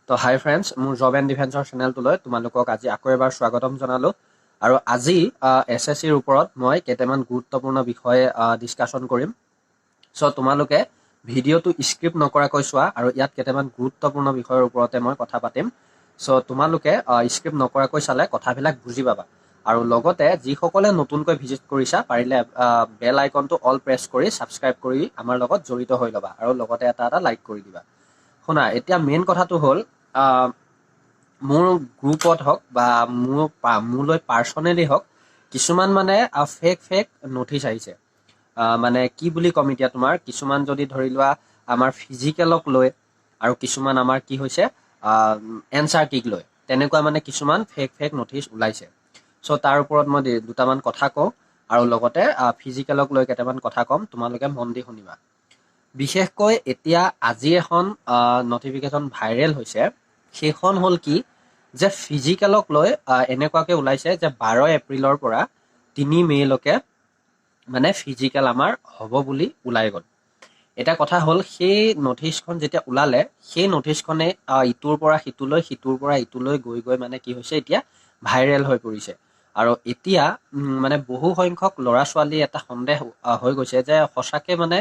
তো হাই ফ্ৰেণ্ডছ, মোৰ job and ডিফেন্সৰ চেনেলটোলৈ তোমালোকক আজি আকৌ এবাৰ স্বাগতম জনালোঁ। আৰু আজি SSCৰ ওপৰত মই কেইটামান গুৰুত্বপূৰ্ণ বিষয় ডিছকাশ্যন কৰিম। চ' তোমালোকে ভিডিঅ'টো স্ক্ৰিপ্ট নকৰাকৈ চোৱা, আৰু ইয়াত কেইটামান গুৰুত্বপূৰ্ণ বিষয়ৰ ওপৰতে মই কথা পাতিম। চ' তোমালোকে স্ক্ৰিপ্ট নকৰাকৈ চালে কথাবিলাক বুজি পাবা। আৰু লগতে যিসকলে নতুনকৈ ভিজিট কৰিছা, পাৰিলে বেল আইকনটো অল প্ৰেছ কৰি ছাবস্ক্ৰাইব কৰি আমাৰ লগত জড়িত হৈ ল'বা, আৰু লগতে এটা লাইক কৰি দিবা। শুনা, এতিয়া মেইন কথাটো হ'ল, মোৰ গ্ৰুপত হওক বা মোলৈ পাৰ্চনেলি হওক, কিছুমান মানে ফেক নটিচ আহিছে। মানে কি বুলি ক'ম এতিয়া, তোমাৰ কিছুমান যদি ধৰি লোৱা আমাৰ ফিজিকেলক লৈ, আৰু কিছুমান আমাৰ কি হৈছে এনচাৰ কিক লৈ, তেনেকুৱা মানে কিছুমান ফেক নটিচ ওলাইছে। চ' তাৰ ওপৰত মই দুটামান কথা কওঁ, আৰু লগতে ফিজিকেলক লৈ কেইটামান কথা ক'ম, তোমালোকে মন দি শুনিবা। বিশেষকৈ এতিয়া আজি এখন নটিফিকেশ্যন ভাইৰেল হৈছে, সেইখন হ'ল কি, যে ফিজিকেলক লৈ এনেকুৱাকৈ ওলাইছে যে 12 এপ্ৰিলৰ পৰা 3 মে'লৈকে মানে ফিজিকেল আমাৰ হ'ব বুলি ওলাই গ'ল। এটা কথা হ'ল, সেই নটিচখন যেতিয়া ওলালে, সেই নটিচখনে ইটোৰ পৰা সিটোলৈ, সিটোৰ পৰা ইটোলৈ গৈ মানে কি হৈছে, এতিয়া ভাইৰেল হৈ পৰিছে। আৰু এতিয়া মানে বহু সংখ্যক ল'ৰা ছোৱালী এটা সন্দেহ হৈ গৈছে যে সঁচাকৈ মানে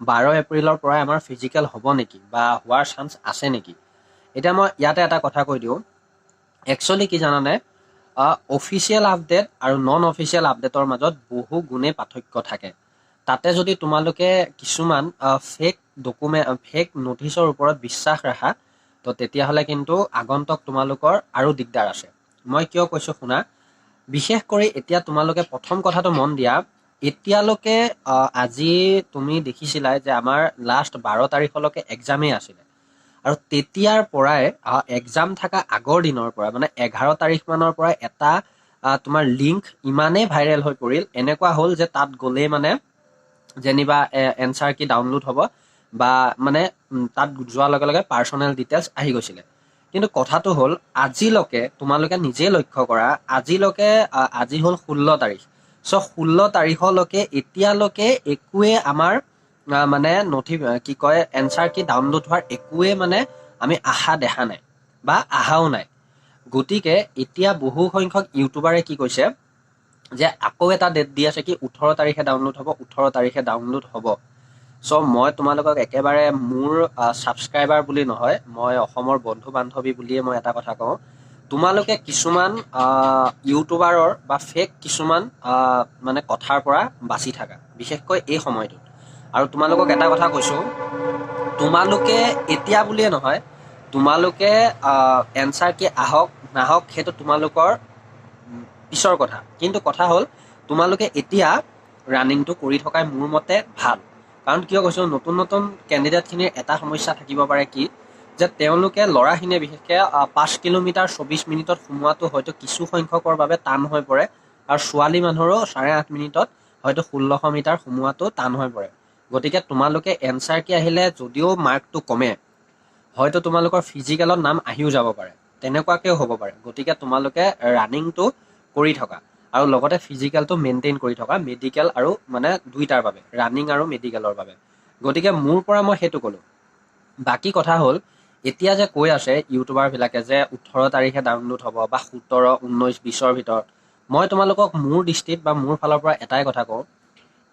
12 এপ্ৰিলৰ পৰাই আমাৰ ফিজিকেল হ'ব নেকি, বা হোৱাৰ চান্স আছে নেকি। এতিয়া মই ইয়াতে এটা কথা কৈ দিওঁ, একচুৱেলি কি জানানে, অফিচিয়েল আপডেট আৰু নন অফিচিয়েল আপডেটৰ মাজত বহু গুণে পাৰ্থক্য থাকে। তাতে যদি তোমালোকে কিছুমান ফেক নটিচৰ ওপৰত বিশ্বাস ৰাখা, তো তেতিয়াহ'লে কিন্তু আগন্তুক তোমালোকৰ আৰু দিগদাৰ আছে। মই কিয় কৈছোঁ শুনা। বিশেষ কৰি এতিয়া তোমালোকে প্ৰথম কথাটো মন দিয়া, এতিয়ালৈকে আজি তুমি দেখিছিলাই যে আমাৰ লাষ্ট 12 তাৰিখলৈকে এক্সামেই আছিলে। আৰু তেতিয়াৰ পৰাই এক্সাম থকা আগৰ দিনৰ পৰা মানে 11 তাৰিখ মানৰ পৰা এটা তোমাৰ লিংক ইমানেই ভাইৰেল হৈ পৰিল, এনেকুৱা হ'ল যে তাত গ'লেই মানে যেনিবা এনচাৰ কি ডাউনলোড হ'ব, বা মানে তাত যোৱাৰ লগে লগে পাৰ্চনেল ডিটেইলছ আহি গৈছিলে। কিন্তু কথাটো হ'ল, আজিলৈকে তোমালোকে নিজে লক্ষ্য কৰা, আজিলৈকে আজি হ'ল 16 তাৰিখ। চ' 16 তাৰিখলৈকে এতিয়ালৈকে একোৱে আমাৰ মানে কি কয়, এনচাৰ কি ডাউনলোড হোৱাৰ একোৱে মানে আমি আশা দেখা নাই, বা আহাও নাই। গতিকে এতিয়া বহু সংখ্যক ইউটিউবাৰে কি কৈছে, যে আকৌ এটা ডেট দি আছে কি 18 তাৰিখে ডাউনলোড হ'ব, 18 তাৰিখে ডাউনলোড হ'ব। চ' মই তোমালোকক একেবাৰে মোৰ ছাবস্ক্ৰাইবাৰ বুলি নহয়, মই অসমৰ বন্ধু বান্ধৱী বুলিয়ে মই এটা কথা কওঁ, তোমালোকে কিছুমান ইউটিউবাৰৰ বা ফেক কিছুমান মানে কথাৰ পৰা বাচি থাকা, বিশেষকৈ এই সময়টোত। আৰু তোমালোকক এটা কথা কৈছোঁ, তোমালোকে এতিয়া বুলিয়ে নহয়, তোমালোকে এনচাৰ কি আহক নাহক সেইটো তোমালোকৰ পিছৰ কথা। কিন্তু কথা হ'ল, তোমালোকে এতিয়া ৰানিংটো কৰি থকাই মোৰ মতে ভাল। কাৰণ কিয় কৈছোঁ, নতুন নতুন কেণ্ডিডেটখিনিৰ এটা সমস্যা থাকিব পাৰে কি, যে তেওঁলোকে ল'ৰাখিনিয়ে বিশেষকৈ 5 কিলোমিটাৰ 24 মিনিটত সোমোৱাটো হয়তো কিছু সংখ্যকৰ বাবে টান হৈ পৰে, আৰু ছোৱালী মানুহৰো 8.5 মিনিটত হয়তো 1600 মিটাৰ সোমোৱাটো টান হৈ পৰে। গতিকে তোমালোকে এনচাৰ কি আহিলে যদিও মাৰ্কটো কমে, হয়তো তোমালোকৰ ফিজিকেলত নাম আহিও যাব পাৰে, তেনেকুৱাকৈও হ'ব পাৰে। গতিকে তোমালোকে ৰানিংটো কৰি থকা, আৰু লগতে ফিজিকেলটো মেইনটেইন কৰি থকা, মেডিকেল আৰু মানে দুইটাৰ বাবে, ৰানিং আৰু মেডিকেলৰ বাবে। গতিকে মোৰ পৰা মই সেইটো ক'লোঁ। বাকী কথা হ'ল, এতিয়া যে কৈ আছে ইউটিউবাৰবিলাকে যে 18 তাৰিখে ডাউনলোড হ'ব, বা 17, 19, 20ৰ ভিতৰত, মই তোমালোকক মোৰ দৃষ্টিত বা মোৰ ফালৰ পৰা এটাই কথা কওঁ,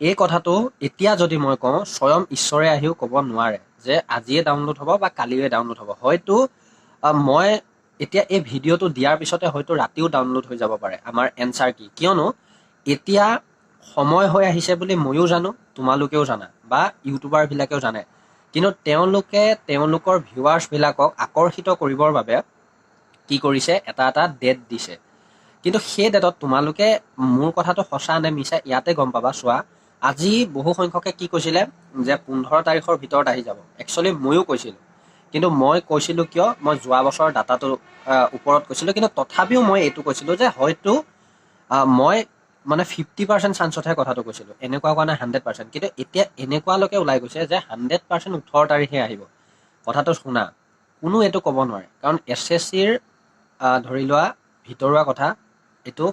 এই কথাটো এতিয়া যদি মই কওঁ, স্বয়ং ঈশ্বৰে আহিও ক'ব নোৱাৰে যে আজিয়ে ডাউনলোড হ'ব বা কালিয়ে ডাউনলোড হ'ব। হয়তো মই এতিয়া এই ভিডিঅ'টো দিয়াৰ পিছতে হয়তো ৰাতিও ডাউনলোড হৈ যাব পাৰে আমাৰ এনচাৰ কি, কিয়নো এতিয়া সময় হৈ আহিছে বুলি ময়ো জানো, তোমালোকেও জানা, বা ইউটিউবাৰবিলাকেও জানে। কিন্তু তেওঁলোকে তেওঁলোকৰ ভিউৱাৰ্ছবিলাকক আকৰ্ষিত কৰিবৰ বাবে কি কৰিছে, এটা ডেট দিছে। কিন্তু সেই ডেটত তোমালোকে মোৰ কথাটো সঁচা নে মিছা ইয়াতে গম পাবা। চোৱা, আজি বহু সংখ্যকে কি কৈছিলে, যে 15 তাৰিখৰ ভিতৰত আহি যাব। একচুৱেলি ময়ো কৈছিলোঁ, কিন্তু মই কৈছিলোঁ কিয়, মই যোৱা বছৰৰ ডাটাটোৰ ওপৰত কৈছিলোঁ। কিন্তু তথাপিও মই এইটো কৈছিলোঁ যে হয়তো মই মানে 50% চান্সতহে কথাটো কৈছিলোঁ, এনেকুৱা কোৱা নাই 100%। কিন্তু এতিয়া এনেকুৱালৈকে ওলাই গৈছে যে 100% 18 তাৰিখে আহিব। কথাটো শুনা, কোনো এইটো ক'ব নোৱাৰে, কাৰণ SSCৰ ধৰি লোৱা ভিতৰুৱা কথা, এইটো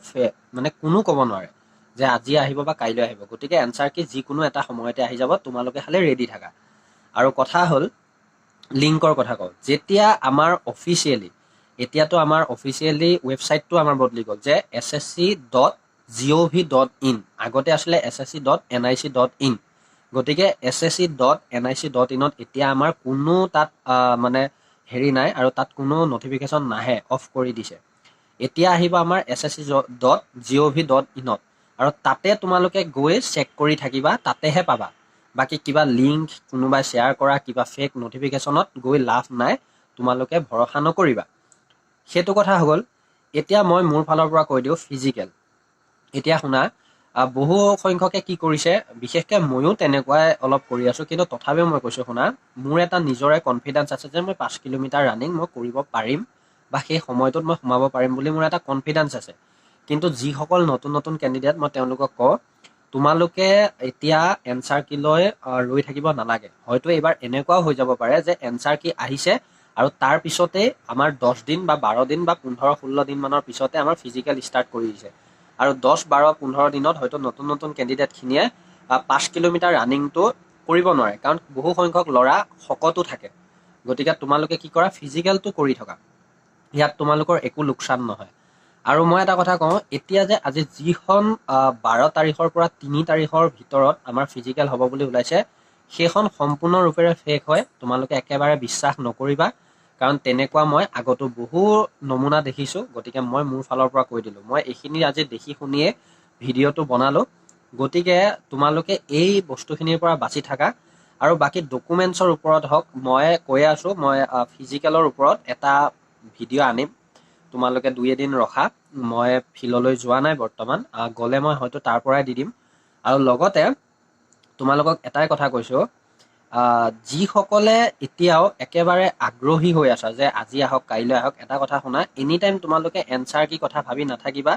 মানে কোনো ক'ব নোৱাৰে যে আজি আহিব বা কাইলৈ আহিব। গতিকে এনচাৰ কি যিকোনো এটা সময়তে আহি যাব, তোমালোকে খালি ৰেডি থাকা। আৰু কথা হ'ল, লিংকৰ কথা কওঁ, যেতিয়া আমাৰ অফিচিয়েলি, এতিয়াতো আমাৰ অফিচিয়েলি ৱেবছাইটটো আমাৰ বদলি গ'ল যে ssc.gov.in, আগতে আছিলে ssc.nic.in। গতিকে ssc.nic.in এতিয়া আমাৰ কোনো তাত মানে হেৰি নাই, আৰু তাত কোনো নটিফিকেশ্যন নাহে, অফ কৰি দিছে। এতিয়া আহিব আমাৰ ssc.gov.in, আৰু তাতে তোমালোকে গৈ চেক কৰি থাকিবা, তাতেহে পাবা। বাকী কিবা লিংক কোনোবাই শ্বেয়াৰ কৰা কিবা ফেক নটিফিকেশ্যনত গৈ লাভ নাই, তোমালোকে ভৰসা নকৰিবা। সেইটো কথা হ'ল। এতিয়া মই মোৰ ফালৰ পৰা কৈ দিওঁ ফিজিকেল। এতিয়া শুনা, বহু সংখ্যকে কি কৰিছে, বিশেষকৈ ময়ো তেনেকুৱাই অলপ কৰি আছোঁ, কিন্তু তথাপিও মই কৈছোঁ শুনা, মোৰ এটা নিজৰে কনফিডেঞ্চ আছে যে মই 5 কিলোমিটাৰ ৰানিং মই কৰিব পাৰিম, বা সেই সময়টোত মই সোমাব পাৰিম বুলি মোৰ এটা কনফিডেঞ্চ আছে। কিন্তু যিসকল নতুন নতুন কেণ্ডিডেট, মই তেওঁলোকক কওঁ, তোমালোকে এতিয়া এনচাৰ কি লৈ ৰৈ থাকিব নালাগে। হয়তো এইবাৰ এনেকুৱাও হৈ যাব পাৰে যে এনচাৰ কি আহিছে আৰু তাৰ পিছতে আমাৰ 10 দিন বা 12 দিন বা 15-16 দিন মানৰ পিছতে আমাৰ ফিজিকেল ষ্টাৰ্ট কৰি দিছে, আৰু 10-12-15 দিনত হয়তো নতুন নতুন কেণ্ডিডেটখিনিয়ে 5 কিলোমিটাৰ ৰানিংটো কৰিব নোৱাৰে, কাৰণ বহু সংখ্যক ল'ৰা শকতো থাকে। গতিকে তোমালোকে কি কৰা, ফিজিকেলটো কৰি থকা, ইয়াত তোমালোকৰ একো লোকচান নহয়। আৰু মই এটা কথা কওঁ, এতিয়া যে আজি যিখন 12 তাৰিখৰ পৰা 3 তাৰিখৰ ভিতৰত আমাৰ ফিজিকেল হ'ব বুলি ওলাইছে, সেইখন সম্পূৰ্ণৰূপেৰে ফেক হয়। তোমালোকে একেবাৰে বিশ্বাস নকৰিবা, কাৰণ তেনেকুৱা মই আগতো বহু নমুনা দেখিছোঁ। গতিকে মই মোৰ ফালৰ পৰা কৈ দিলোঁ, মই এইখিনি আজি দেখি শুনিয়ে ভিডিঅ'টো বনালোঁ। গতিকে তোমালোকে এই বস্তুখিনিৰ পৰা বাচি থাকা। আৰু বাকী ডকুমেণ্টছৰ ওপৰত হওক, মই কৈ আছোঁ, মই ফিজিকেলৰ ওপৰত এটা ভিডিঅ' আনিম, তোমালোকে 2-এদিন ৰখা। মই ফিল্ডলৈ যোৱা নাই বৰ্তমান, গ'লে মই হয়তো তাৰ পৰাই দি দিম। আৰু লগতে তোমালোকক এটাই কথা কৈছোঁ, যিসকলে এতিয়াও একেবাৰে আগ্ৰহী হৈ আছা যে আজি আহক কাইলৈ আহক, এটা কথা শুনা, এনি টাইম তোমালোকে এনচাৰ কি কথা ভাবি নাথাকিবা।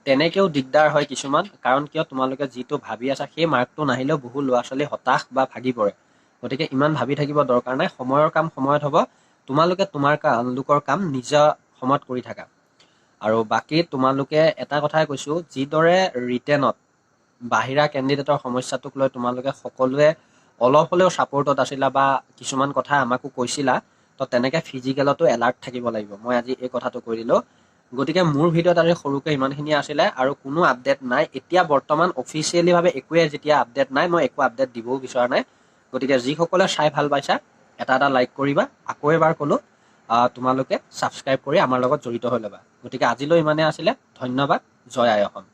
তেনেকেও দিগদাৰ হয় কিছুমান, কাৰণ কিয়, তোমালোকে যিটো ভাবি আছা সেই মাৰ্কটো নাহিলেও বহু ল'ৰা ছোৱালী হতাশ বা ভাগি পৰে। গতিকে ইমান ভাবি থাকিব দৰকাৰ নাই, সময়ৰ কাম সময়ত হ'ব। তোমালোকে তোমালোকৰ কাম নিজা সময়ত কৰি থাকা। আৰু বাকী তোমালোকে এটা কথাই কৈছোঁ, যিদৰে ৰিটেনত বাহিৰা কেণ্ডিডেটৰ সমস্যাটোক লৈ তোমালোকে সকলোৱে অলপ হ'লেও ছাপোৰ্টত আছিলা বা কিছুমান কথা আমাকো কৈছিলা, তো তেনেকৈ ফিজিকেলতো এলাৰ্ট থাকিব লাগিব। মই আজি এই কথাটো কৈ দিলোঁ। গতিকে মোৰ ভিডিঅ'ত আজি সৰুকৈ ইমানখিনি আছিলে, আৰু কোনো আপডেট নাই এতিয়া বৰ্তমান অফিচিয়েলিভাৱে, একোৱে যেতিয়া আপডেট নাই, মই একো আপডেট দিবও বিচৰা নাই। গতিকে যিসকলে চাই ভাল পাইছা, এটা লাইক কৰিবা। আকৌ এবাৰ ক'লোঁ, তোমালোকে ছাবস্ক্ৰাইব কৰি আমাৰ লগত জড়িত হৈ ল'বা। গতিকে আজিলৈ ইমানেই আছিলে, ধন্যবাদ। জয় আই অসম।